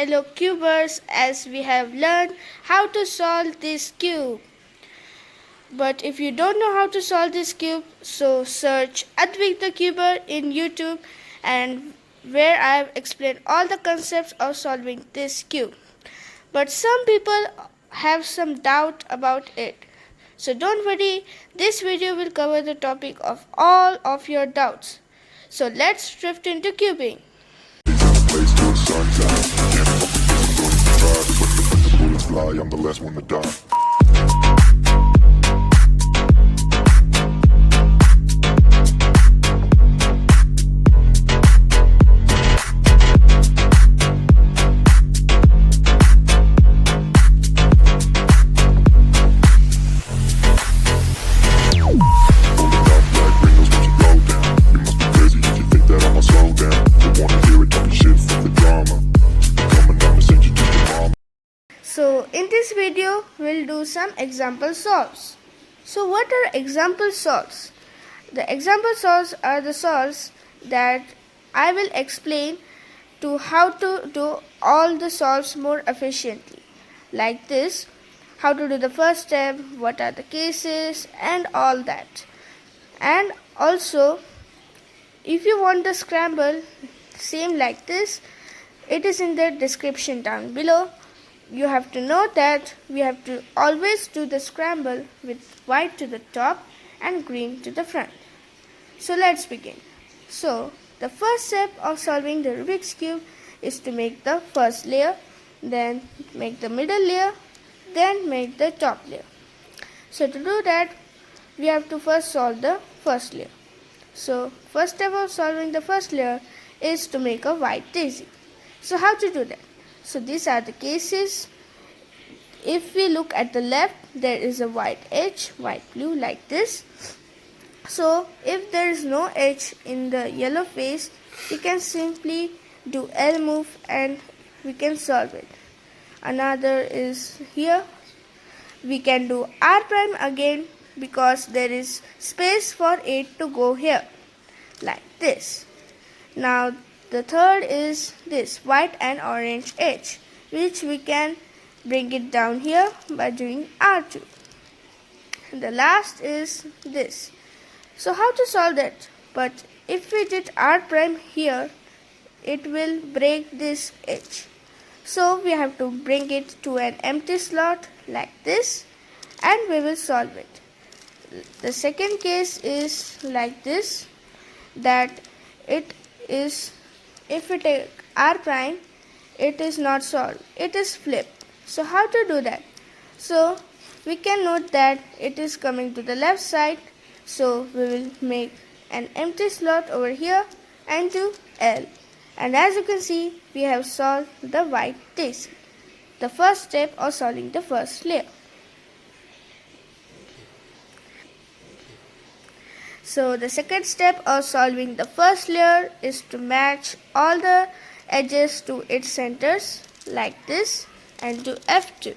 Hello cubers, as we have learned how to solve this cube. But if you don't know how to solve this cube, so search Advik the Cuber in YouTube, and where I have explained all the concepts of solving this cube. But some people have some doubt about it. So don't worry, this video will cover the topic of all of your doubts. So let's drift into cubing. I'm the last one to die. So in this video, we'll do some example solves. So what are example solves? The example solves are the solves that I will explain to how to do all the solves more efficiently. Like this, how to do the first step, what are the cases, and all that. And also, if you want the scramble, same like this, it is in the description down below. You have to know that we have to always do the scramble with white to the top and green to the front. So let's begin. So the first step of solving the Rubik's Cube is to make the first layer, then make the middle layer, then make the top layer. So to do that, we have to first solve the first layer. So first step of solving the first layer is to make a white daisy. So how to do that? So these are the cases. If we look at the left, there is a white edge, white blue like this. So if there is no edge in the yellow face, we can simply do L move and we can solve it. Another is here. We can do R prime again because there is space for it to go here like this. Now the third is this white and orange edge, which we can bring it down here by doing R2. And the last is this. So how to solve that? But if we did R prime here, it will break this edge. So we have to bring it to an empty slot like this, and we will solve it. The second case is like this, that it is, if we take R prime, it is not solved, it is flipped. So how to do that? So we can note that it is coming to the left side, so we will make an empty slot over here and do L. And as you can see, we have solved the white daisy, the first step of solving the first layer. So the second step of solving the first layer is to match all the edges to its centers like this and do F2.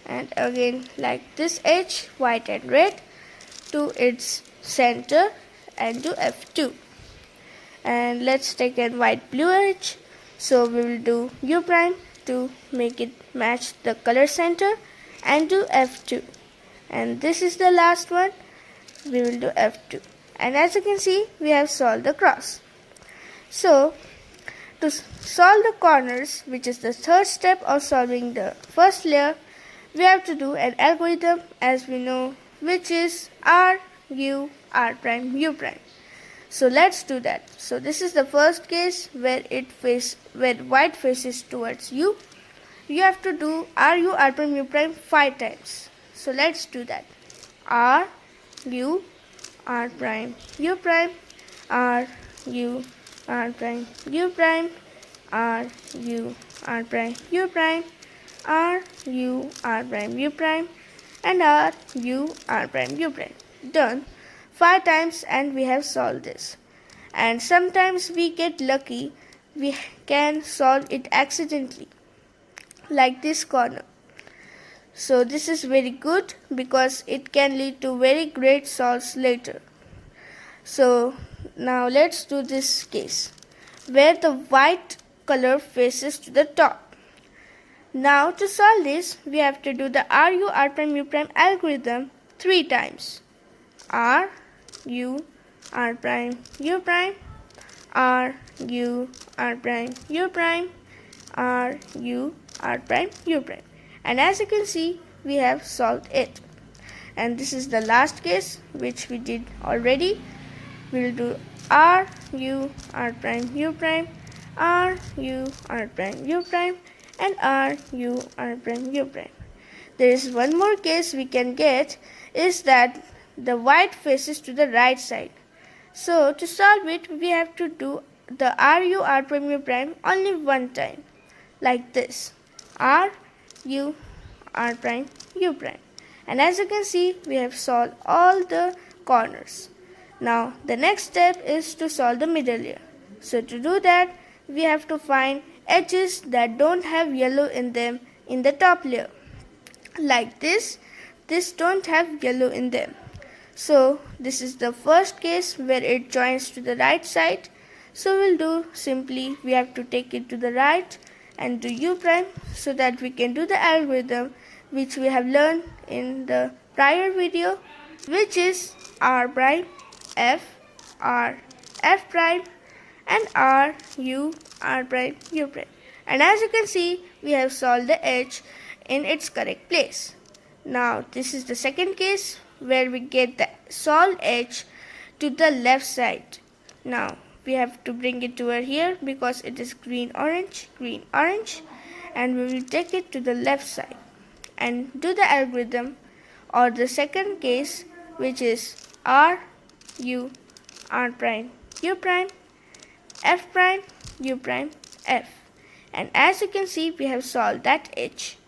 And again like this edge, white and red, to its center and do F2. And let's take a white blue edge. So we will do U prime to make it match the color center and do F2. And this is the last one. We will do F2. And as you can see, we have solved the cross. So to solve the corners, which is the third step of solving the first layer, we have to do an algorithm, as we know, which is R, U, R prime, U prime. So let's do that. So this is the first case where white faces towards U. You have to do R, U, R prime, U prime 5 times. So let's do that. R, U, R prime, U prime, R, U, R prime, U prime, R, U, R prime, U prime, R, U, R prime, U prime, and R, U, R prime, U prime. Done 5 times and we have solved this. And sometimes we get lucky, we can solve it accidentally, like this corner. So this is very good because it can lead to very great solves later. So now let's do this case where the white color faces to the top. Now to solve this, we have to do the RU R prime U prime algorithm 3 times. R U R prime U prime, R U R prime U prime, R U R prime U prime. And as you can see, we have solved it. And this is the last case which we did already. We'll do R U R prime U prime, R U R prime U prime, and R U R prime U prime. There is one more case we can get, is that the white faces to the right side. So to solve it, we have to do the R U R prime U prime only one time, like this: R U R prime U prime. And as you can see, we have solved all the corners. Now the next step is to solve the middle layer. So to do that, we have to find edges that don't have yellow in them in the top layer. Like this don't have yellow in them. So this is the first case where it joins to the right side. So we'll do simply, we have to take it to the right and do U prime, so that we can do the algorithm which we have learned in the prior video, which is R prime F R F prime and R U R prime U prime. And as you can see, we have solved the edge in its correct place. Now this is the second case where we get the solved edge to the left side. Now we have to bring it over here because it is green orange, and we will take it to the left side and do the algorithm, or the second case, which is R U R prime U prime, F prime U prime F. And as you can see, we have solved that edge.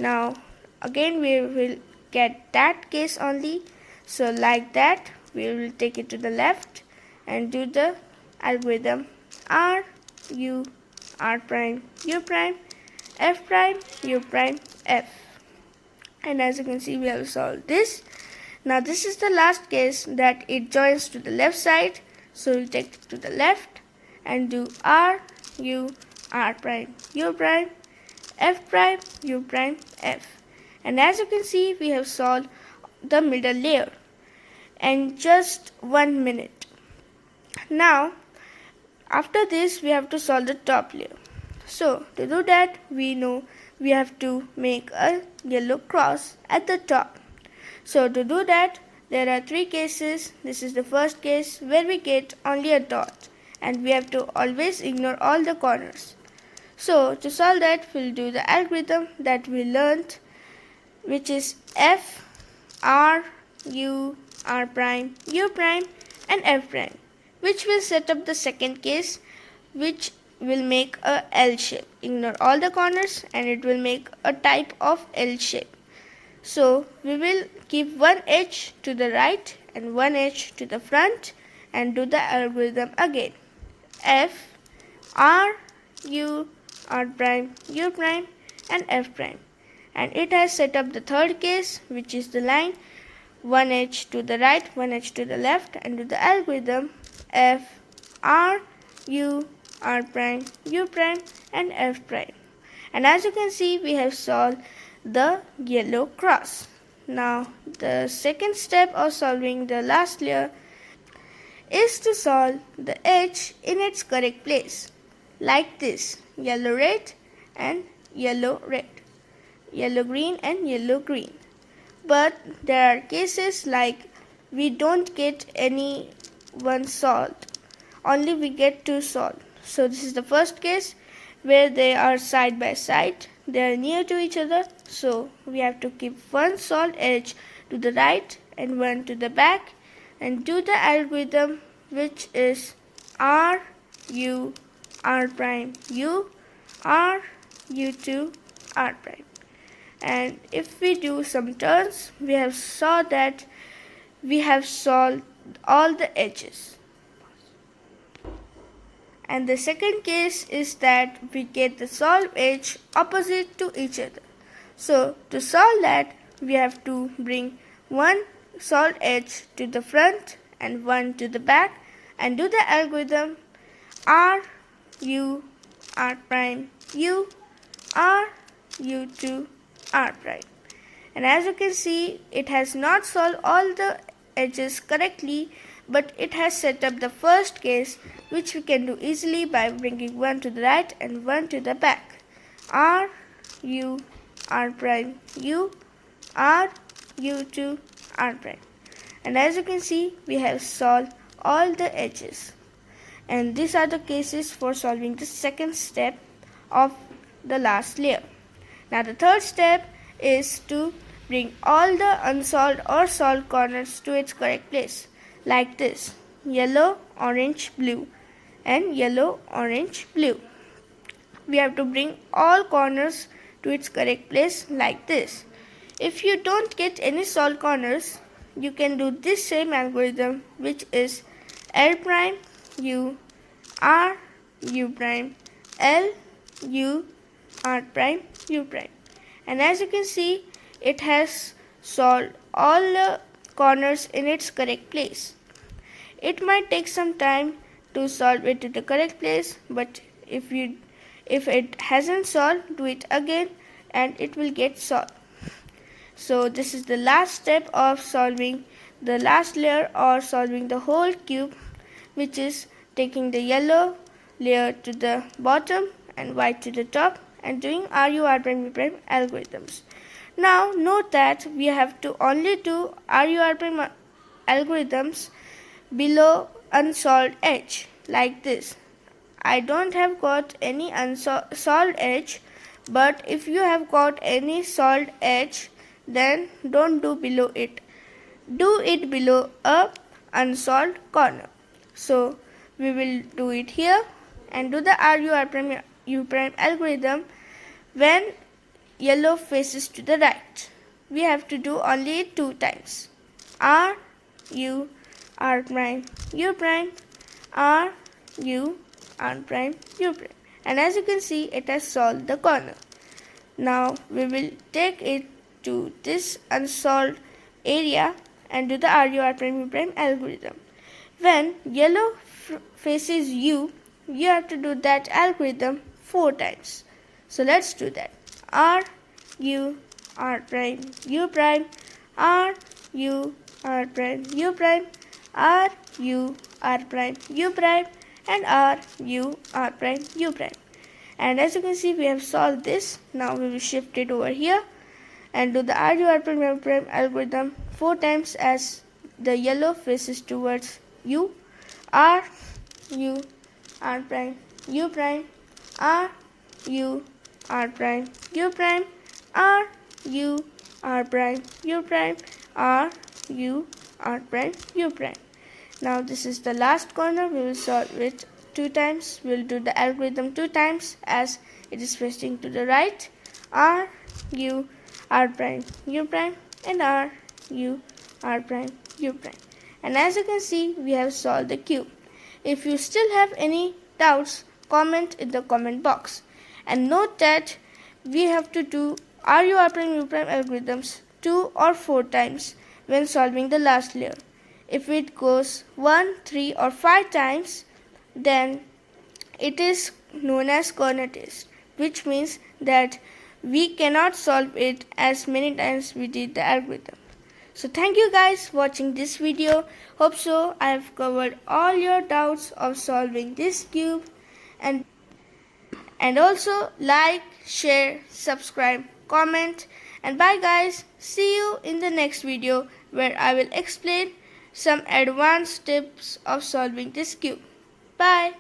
Now again we will get that case only. So like that, we will take it to the left and do the algorithm R U R prime U prime, F prime U prime F. And as you can see, we have solved this. Now this is the last case that it joins to the left side. So we'll take it to the left and do R U R prime U prime, F prime U prime F. And as you can see, we have solved the middle layer in just 1 minute. Now after this, we have to solve the top layer. So to do that, we know we have to make a yellow cross at the top. So to do that, there are 3 cases. This is the first case where we get only a dot, and we have to always ignore all the corners. So to solve that, we'll do the algorithm that we learned, which is F R U R prime U prime and F prime, which will set up the second case, which will make a L shape. Ignore all the corners and it will make a type of L shape. So we will keep one edge to the right and one edge to the front and do the algorithm again. F R U R prime U prime and F prime. And it has set up the third case, which is the line, one edge to the right, one edge to the left, and do the algorithm F R U R prime U prime and F prime. And as you can see, we have solved the yellow cross. Now the second step of solving the last layer is to solve the edge in its correct place, like this: yellow red and yellow red, yellow green and yellow green. But there are cases like we don't get any one solved, only we get 2 solved. So this is the first case where they are side by side, they are near to each other. So we have to keep one solved edge to the right and one to the back and do the algorithm, which is R U R prime U, R U2 R prime. And if we do some turns, we have saw that we have solved all the edges. And the second case is that we get the solved edge opposite to each other. So to solve that, we have to bring one solved edge to the front and one to the back and do the algorithm R U R prime U, R u2 r prime. And as you can see, it has not solved all the edges correctly, but it has set up the first case, which we can do easily by bringing one to the right and one to the back. R u r prime u r u2 r prime. And as you can see, we have solved all the edges. And these are the cases for solving the second step of the last layer. Now the third step is to bring all the unsolved or solved corners to its correct place, like this: yellow, orange, blue, and yellow, orange, blue. We have to bring all corners to its correct place like this. If you don't get any solved corners, you can do this same algorithm, which is L prime u r u prime L u r prime u prime. And as you can see, it has solved all the corners in its correct place. It might take some time to solve it to the correct place, but if it hasn't solved, do it again and it will get solved. So this is the last step of solving the last layer or solving the whole cube, which is taking the yellow layer to the bottom and white to the top and doing RU R prime U prime algorithms. Now note that we have to only do RU R prime algorithms below unsolved edge, like this. I don't have got any unsolved edge, but if you have got any solved edge, then don't do below it. Do it below a unsolved corner. So we will do it here and do the RU R prime U prime algorithm when yellow faces to the right. We have to do only 2 times. R U R prime U prime R U R prime U prime. And as you can see, it has solved the corner. Now we will take it to this unsolved area and do the RU R prime U prime algorithm. When yellow faces you, you have to do that algorithm 4 times. So let's do that. R U R prime U prime R U R prime U prime R U R prime U prime and R U R prime U prime. And as you can see, we have solved this. Now we will shift it over here and do the RU R prime U prime algorithm 4 times as the yellow faces towards you. R U R prime U prime R U R prime U prime R U R prime U prime R U R prime U prime. Now this is the last corner. We will solve it 2 times. We will do the algorithm 2 times as it is facing to the right. R U R prime U prime and R U R prime U prime. And as you can see, we have solved the cube. If you still have any doubts, comment in the comment box. And note that we have to do RU R prime U prime algorithms 2 or 4 times when solving the last layer. If it goes 1, 3 or 5 times, then it is known as corner test, which means that we cannot solve it as many times we did the algorithm. So thank you guys for watching this video. Hope so I have covered all your doubts of solving this cube, and also like, share, subscribe, comment, and bye guys. See you in the next video where I will explain some advanced tips of solving this cube. Bye.